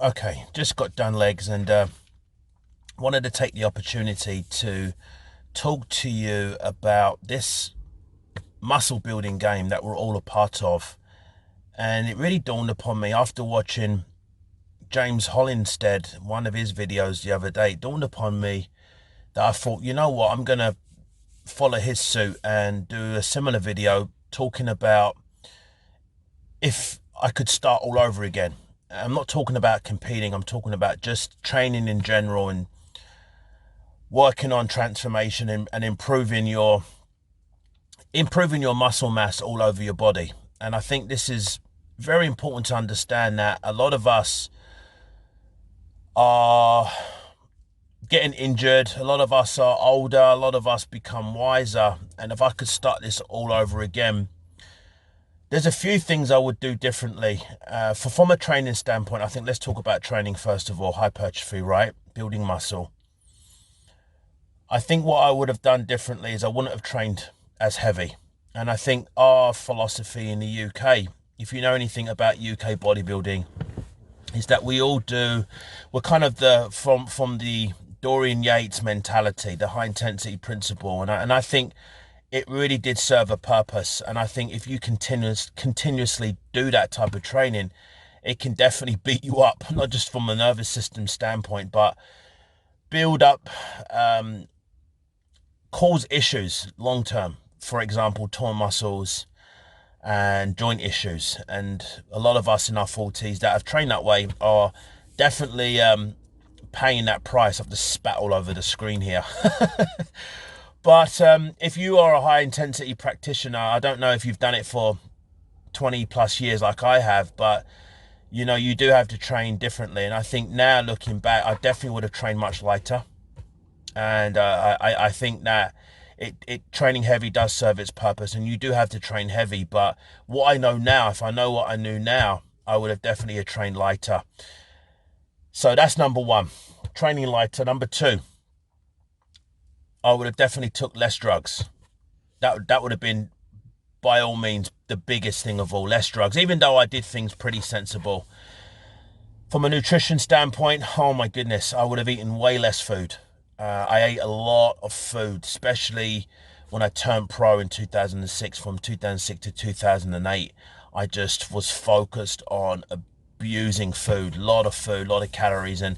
Okay, just got done legs and wanted to take the opportunity to talk to you about this muscle building game that we're all a part of. And it really dawned upon me after watching James Hollinstead, one of his videos the other day. It dawned upon me that I thought, you know what, I'm going to follow his suit and do a similar video talking about if I could start all over again. I'm not talking about competing, I'm talking about just training in general and working on transformation and improving your muscle mass all over your body. And I think this is very important to understand that a lot of us are getting injured, a lot of us are older, a lot of us become wiser. And if I could start this all over again, there's a few things I would do differently. From a training standpoint, I think let's talk about training first of all, hypertrophy, right? Building muscle. I think what I would have done differently is I wouldn't have trained as heavy. And I think our philosophy in the UK, if you know anything about UK bodybuilding, is that we're kind of from the Dorian Yates mentality, the high intensity principle. And I think it really did serve a purpose. And I think if you continuously do that type of training, it can definitely beat you up, not just from a nervous system standpoint, but build up cause issues long term. For example, torn muscles and joint issues. And a lot of us in our 40s that have trained that way are definitely paying that price. I have to spat all over the screen here. But if you are a high intensity practitioner, I don't know if you've done it for 20 plus years like I have, but you know, you do have to train differently. And I think now looking back, I definitely would have trained much lighter. And I think that it training heavy does serve its purpose, and you do have to train heavy. But what I know now, if I know what I knew now, I would have definitely trained lighter. So that's number one, training lighter. Number two, I would have definitely took less drugs. That would have been by all means the biggest thing of all, less drugs. Even though I did things pretty sensible. From a nutrition standpoint, oh my goodness, I would have eaten way less food. I ate a lot of food, especially when I turned pro in 2006. From 2006 to 2008, I just was focused on abusing food, a lot of calories. And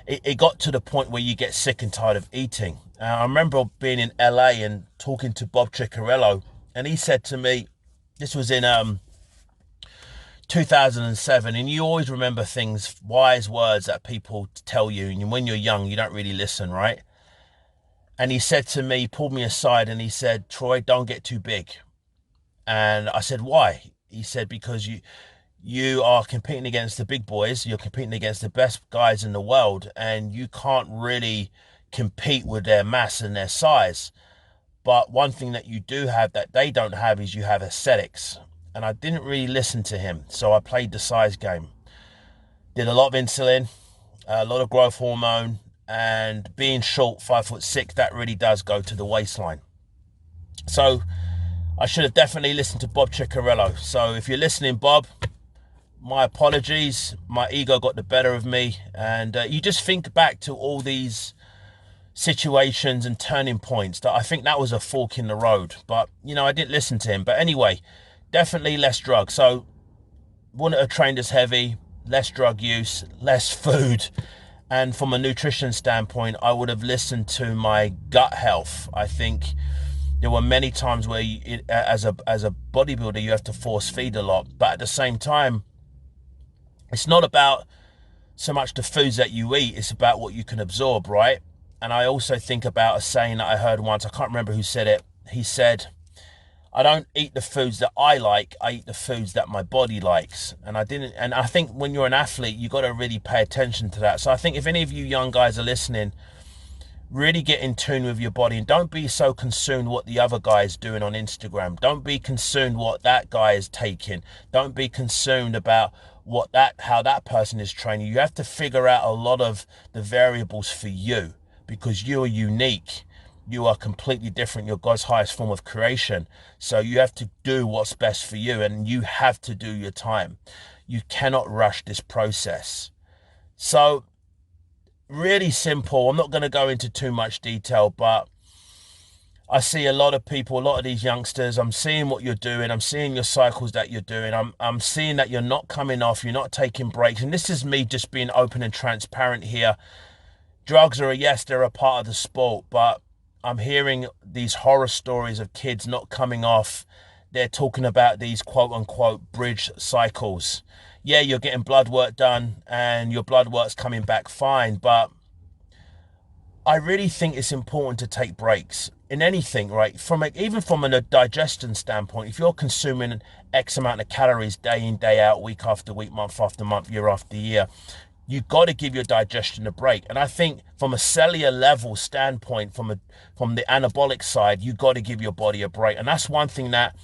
it got to the point where you get sick and tired of eating. I remember being in LA and talking to Bob Ciccarello, and he said to me, this was in 2007, and you always remember things, wise words that people tell you, and when you're young you don't really listen, right? And he said to me, he pulled me aside and he said, Troy, don't get too big. And I said, why? He said, because you are competing against the big boys, you're competing against the best guys in the world, and you can't really compete with their mass and their size. But one thing that you do have that they don't have is you have aesthetics. And I didn't really listen to him, so I played the size game. Did a lot of insulin, a lot of growth hormone, and being short, 5'6", that really does go to the waistline. So I should have definitely listened to Bob Ciccarello. So if you're listening, Bob, my apologies. My ego got the better of me. And you just think back to all these situations and turning points that I think that was a fork in the road. But, you know, I didn't listen to him. But anyway, definitely less drugs. So wouldn't have trained as heavy, less drug use, less food. And from a nutrition standpoint, I would have listened to my gut health. I think there were many times where as a bodybuilder, you have to force feed a lot. But at the same time, it's not about so much the foods that you eat, it's about what you can absorb, right? And I also think about a saying that I heard once, I can't remember who said it. He said, I don't eat the foods that I like, I eat the foods that my body likes. And I think when you're an athlete, you got to really pay attention to that. So I think if any of you young guys are listening, really get in tune with your body and don't be so consumed what the other guy is doing on Instagram. Don't be consumed what that guy is taking. Don't be consumed about how that person is training. You have to figure out a lot of the variables for you because you are unique. You are completely different. You're God's highest form of creation. So you have to do what's best for you, and you have to do your time. You cannot rush this process. So really simple. I'm not going to go into too much detail, but I see a lot of people, a lot of these youngsters. I'm seeing what you're doing. I'm seeing your cycles that you're doing. I'm seeing that you're not coming off. You're not taking breaks. And this is me just being open and transparent here. Drugs are yes, they're a part of the sport, but I'm hearing these horror stories of kids not coming off. They're talking about these quote unquote bridge cycles. Yeah, you're getting blood work done and your blood work's coming back fine, but I really think it's important to take breaks in anything, right? Even from a digestion standpoint, if you're consuming X amount of calories day in, day out, week after week, month after month, year after year, you've got to give your digestion a break. And I think from a cellular level standpoint, from the anabolic side, you've got to give your body a break. And that's one thing that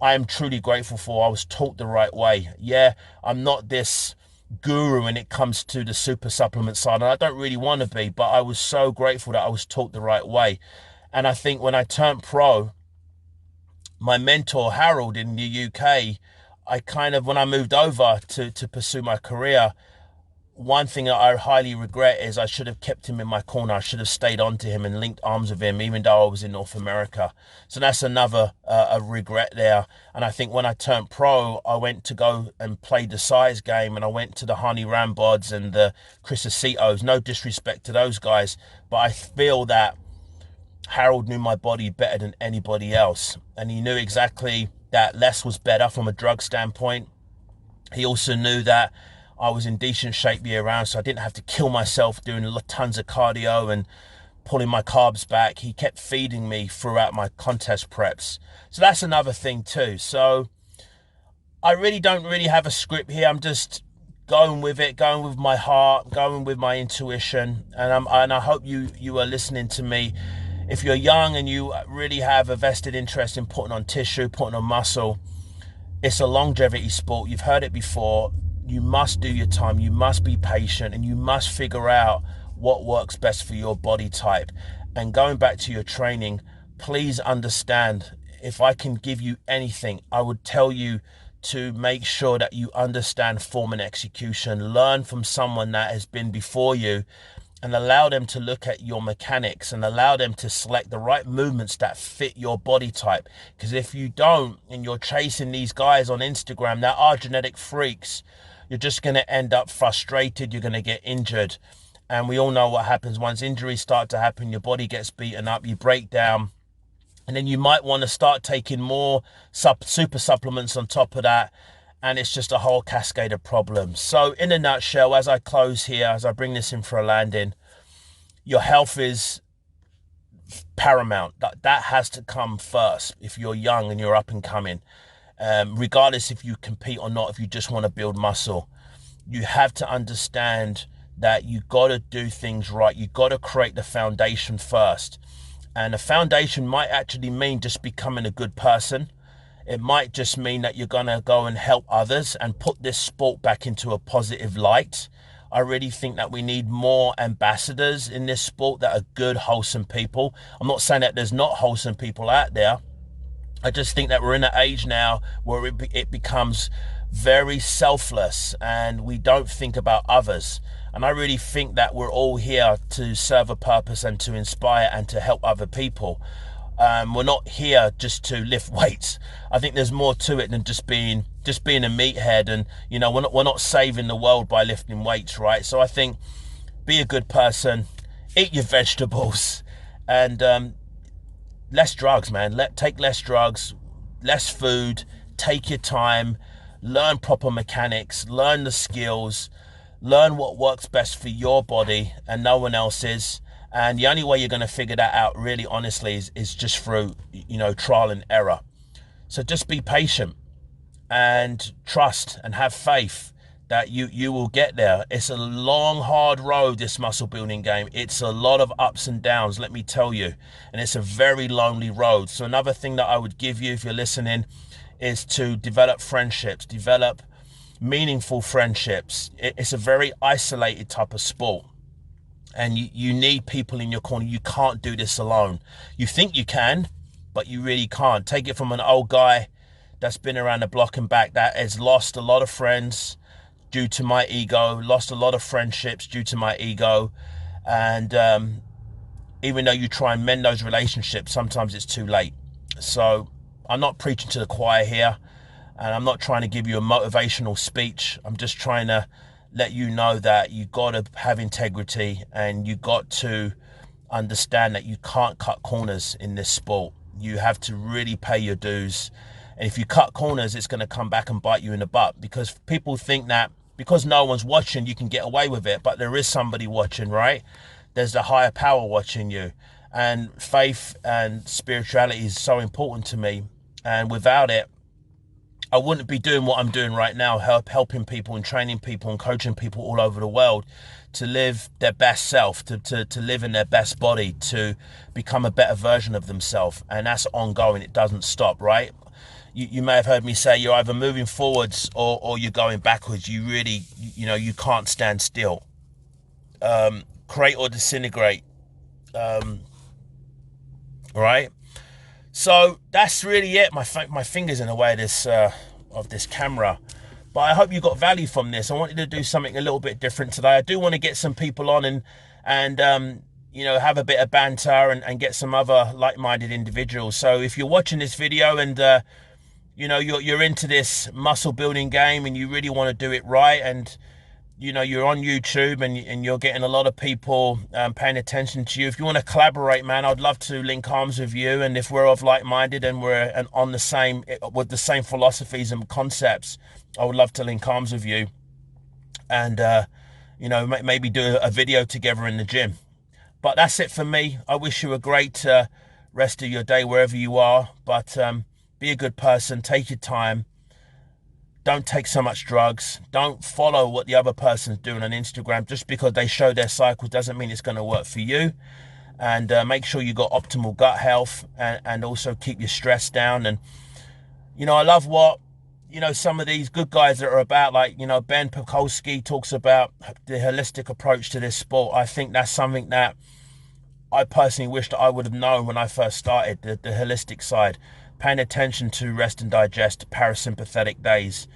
I am truly grateful for. I was taught the right way. Yeah, I'm not this guru when it comes to the super supplement side, and I don't really want to be, but I was so grateful that I was taught the right way. And I think when I turned pro, my mentor Harold in the UK, when I moved over to pursue my career, one thing that I highly regret is I should have kept him in my corner. I should have stayed on to him and linked arms with him, even though I was in North America. So that's another a regret there. And I think when I turned pro, I went to go and play the size game, and I went to the Hani Rambods and the Chris Acetos. No disrespect to those guys, but I feel that Harold knew my body better than anybody else. And he knew exactly that less was better from a drug standpoint. He also knew that I was in decent shape year round, so I didn't have to kill myself doing tons of cardio and pulling my carbs back. He kept feeding me throughout my contest preps. So that's another thing too. So I really don't really have a script here. I'm just going with it, going with my heart, going with my intuition. And I hope you are listening to me. If you're young and you really have a vested interest in putting on tissue, putting on muscle, it's a longevity sport. You've heard it before. You must do your time, you must be patient, and you must figure out what works best for your body type. And going back to your training, please understand, if I can give you anything, I would tell you to make sure that you understand form and execution. Learn from someone that has been before you, and allow them to look at your mechanics and allow them to select the right movements that fit your body type. Because if you don't, and you're chasing these guys on Instagram that are genetic freaks, you're just going to end up frustrated. You're going to get injured. And we all know what happens once injuries start to happen. Your body gets beaten up, you break down, and then you might want to start taking more super supplements on top of that. And it's just a whole cascade of problems. So in a nutshell, as I close here, as I bring this in for a landing, your health is paramount. That has to come first if you're young and you're up and coming. Regardless if you compete or not, if you just want to build muscle, you have to understand that you got to do things right. You got to create the foundation first. And the foundation might actually mean just becoming a good person. It might just mean that you're going to go and help others and put this sport back into a positive light. I really think that we need more ambassadors in this sport that are good, wholesome people. I'm not saying that there's not wholesome people out there. I just think that we're in an age now where it becomes very selfless and we don't think about others. And I really think that we're all here to serve a purpose and to inspire and to help other people. We're not here just to lift weights. I think there's more to it than just being a meathead. And we're not saving the world by lifting weights, right? So I think be a good person, eat your vegetables, and less drugs, man. Take less drugs, less food, take your time, learn proper mechanics, learn the skills, learn what works best for your body and no one else's. And the only way you're going to figure that out, really honestly, is just through, trial and error. So just be patient and trust and have faith that you will get there. It's a long, hard road, this muscle building game. It's a lot of ups and downs, let me tell you. And it's a very lonely road. So another thing that I would give you if you're listening is to develop friendships, develop meaningful friendships. It's a very isolated type of sport. And you need people in your corner. You can't do this alone. You think you can, but you really can't. Take it from an old guy that's been around the block and back, that has lost a lot of friends, due to my ego, lost a lot of friendships due to my ego. And even though you try and mend those relationships, sometimes it's too late. So I'm not preaching to the choir here, and I'm not trying to give you a motivational speech. I'm just trying to let you know that you got to have integrity, and you got to understand that you can't cut corners in this sport. You have to really pay your dues. And if you cut corners, it's going to come back and bite you in the butt, because people think that because no one's watching, you can get away with it. But there is somebody watching, right? There's the higher power watching you. And faith and spirituality is so important to me. And without it, I wouldn't be doing what I'm doing right now, helping people and training people and coaching people all over the world to live their best self, to live in their best body, to become a better version of themselves. And that's ongoing. It doesn't stop, right? You may have heard me say you're either moving forwards or you're going backwards. You really, you can't stand still. Create or disintegrate. Right? So that's really it. My finger's in the way of this camera. But I hope you got value from this. I wanted to do something a little bit different today. I do want to get some people on and have a bit of banter and get some other like-minded individuals. So if you're watching this video and you're into this muscle building game and you really want to do it right, and you're on YouTube and you're getting a lot of people paying attention to you. If you want to collaborate, man, I'd love to link arms with you. And if we're of like-minded and we're on the same, with the same philosophies and concepts, I would love to link arms with you and, maybe do a video together in the gym. But that's it for me. I wish you a great rest of your day wherever you are. But be a good person. Take your time. Don't take so much drugs. Don't follow what the other person's doing on Instagram. Just because they show their cycle doesn't mean it's going to work for you. And make sure you got optimal gut health and also keep your stress down. And, I love what, some of these good guys that are about, like, Ben Pakulski talks about the holistic approach to this sport. I think that's something that I personally wish that I would have known when I first started, the holistic side. Paying attention to rest and digest, parasympathetic days,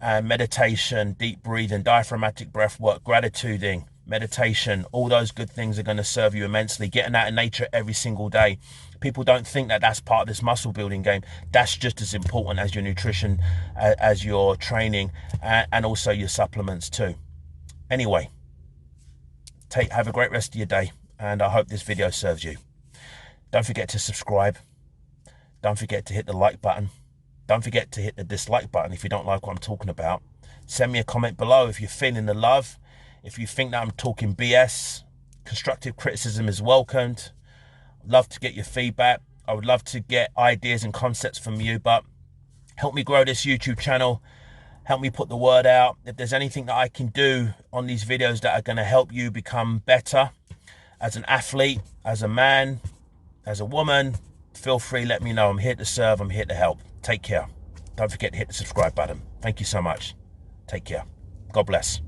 meditation, deep breathing, diaphragmatic breath work, gratituding, meditation, all those good things are going to serve you immensely. Getting out in nature every single day. People don't think that that's part of this muscle building game. That's just as important as your nutrition, as your training, and also your supplements too. Anyway, have a great rest of your day, and I hope this video serves you. Don't forget to subscribe. Don't forget to hit the like button. Don't forget to hit the dislike button if you don't like what I'm talking about. Send me a comment below if you're feeling the love. If you think that I'm talking BS, constructive criticism is welcomed. I'd love to get your feedback. I would love to get ideas and concepts from you, but help me grow this YouTube channel. Help me put the word out. If there's anything that I can do on these videos that are going to help you become better as an athlete, as a man, as a woman, feel free, let me know. I'm here to serve. I'm here to help. Take care. Don't forget to hit the subscribe button. Thank you so much. Take care. God bless.